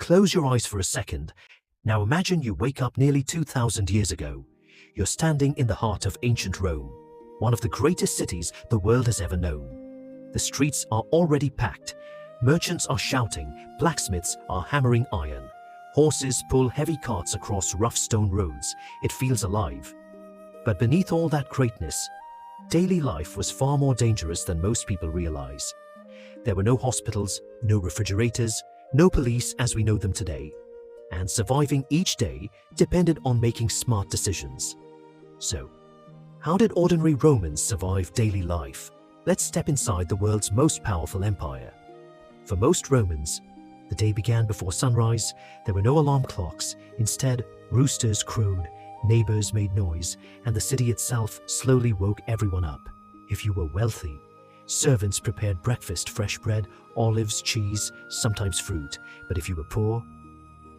Close your eyes for a second. Now imagine you wake up nearly 2,000 years ago. You're standing in the heart of ancient Rome, one of the greatest cities the world has ever known. The streets are already packed. Merchants are shouting, blacksmiths are hammering iron. Horses pull heavy carts across rough stone roads. It feels alive. But beneath all that greatness, daily life was far more dangerous than most people realize. There were no hospitals, no refrigerators, no police as we know them today. And surviving each day depended on making smart decisions. So, how did ordinary Romans survive daily life? Let's step inside the world's most powerful empire. For most Romans, the day began before sunrise. There were no alarm clocks. Instead, roosters crowed, neighbors made noise, and the city itself slowly woke everyone up. If you were wealthy, servants prepared breakfast: fresh bread, olives, cheese, sometimes fruit. But if you were poor,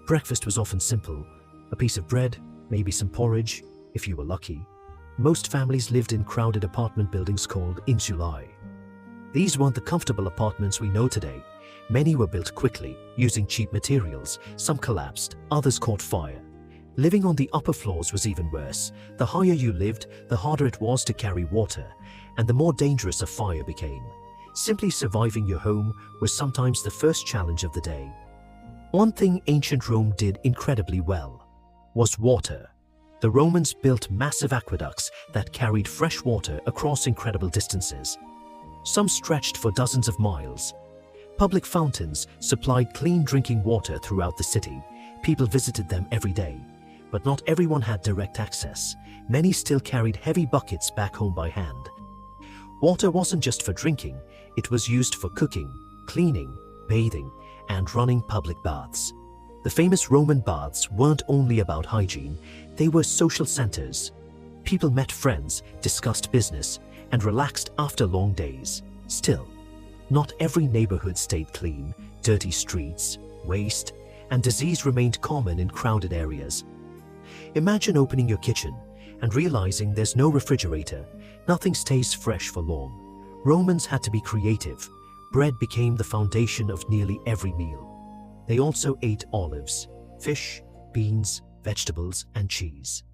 breakfast was often simple: a piece of bread, maybe some porridge, if you were lucky. Most families lived in crowded apartment buildings called insulae. These weren't the comfortable apartments we know today. Many were built quickly, using cheap materials. Some collapsed, others caught fire. Living on the upper floors was even worse. The higher you lived, the harder it was to carry water, and the more dangerous a fire became. Simply surviving your home was sometimes the first challenge of the day. One thing ancient Rome did incredibly well was water. The Romans built massive aqueducts that carried fresh water across incredible distances. Some stretched for dozens of miles. Public fountains supplied clean drinking water throughout the city. People visited them every day. But not everyone had direct access. Many still carried heavy buckets back home by hand. Water wasn't just for drinking, it was used for cooking, cleaning, bathing, and running public baths. The famous Roman baths weren't only about hygiene, they were social centers. People met friends, discussed business, and relaxed after long days. Still, not every neighborhood stayed clean. Dirty streets, waste, and disease remained common in crowded areas. Imagine opening your kitchen and realizing there's no refrigerator. Nothing stays fresh for long. Romans had to be creative. Bread became the foundation of nearly every meal. They also ate olives, fish, beans, vegetables, and cheese.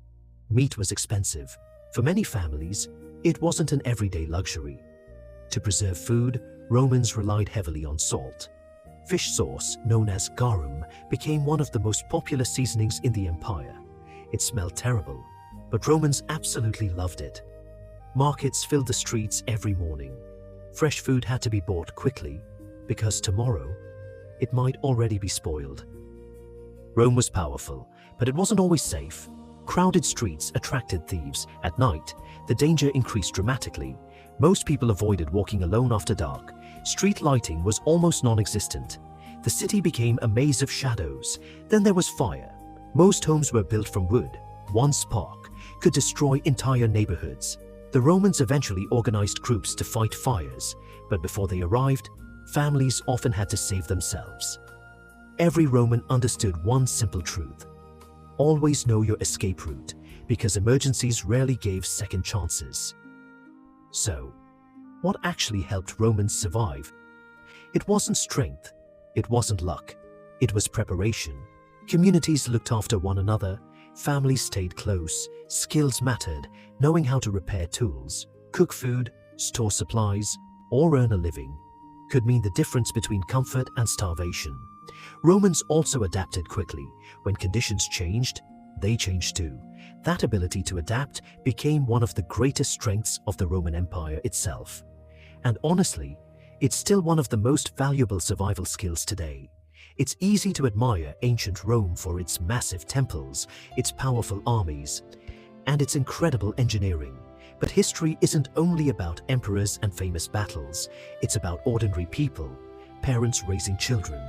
Meat was expensive. For many families, it wasn't an everyday luxury. To preserve food, Romans relied heavily on salt. Fish sauce, known as garum, became one of the most popular seasonings in the empire. It smelled terrible, but Romans absolutely loved it. Markets filled the streets every morning. Fresh food had to be bought quickly, because tomorrow, it might already be spoiled. Rome was powerful, but it wasn't always safe. Crowded streets attracted thieves. At night, the danger increased dramatically. Most people avoided walking alone after dark. Street lighting was almost non-existent. The city became a maze of shadows. Then there was fire. Most homes were built from wood. One spark could destroy entire neighborhoods. The Romans eventually organized groups to fight fires, but before they arrived, families often had to save themselves. Every Roman understood one simple truth: always know your escape route, because emergencies rarely gave second chances. So, what actually helped Romans survive? It wasn't strength, it wasn't luck, it was preparation. Communities looked after one another, families stayed close, skills mattered. Knowing how to repair tools, cook food, store supplies, or earn a living could mean the difference between comfort and starvation. Romans also adapted quickly. When conditions changed, they changed too. That ability to adapt became one of the greatest strengths of the Roman Empire itself. And honestly, it's still one of the most valuable survival skills today. It's easy to admire ancient Rome for its massive temples, its powerful armies, and its incredible engineering. But history isn't only about emperors and famous battles. It's about ordinary people, parents raising children,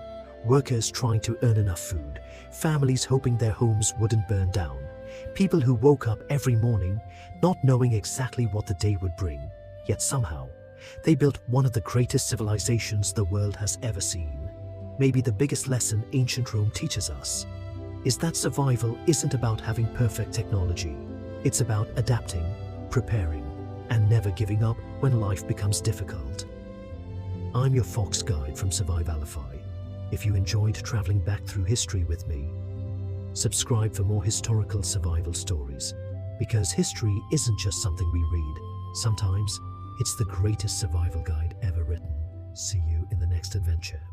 workers trying to earn enough food, families hoping their homes wouldn't burn down, people who woke up every morning not knowing exactly what the day would bring, yet somehow they built one of the greatest civilizations the world has ever seen. Maybe the biggest lesson ancient Rome teaches us is that survival isn't about having perfect technology. It's about adapting, preparing, and never giving up when life becomes difficult. I'm your Fox guide from Survivalify. If you enjoyed traveling back through history with me, subscribe for more historical survival stories, because history isn't just something we read. Sometimes it's the greatest survival guide ever written. See you in the next adventure.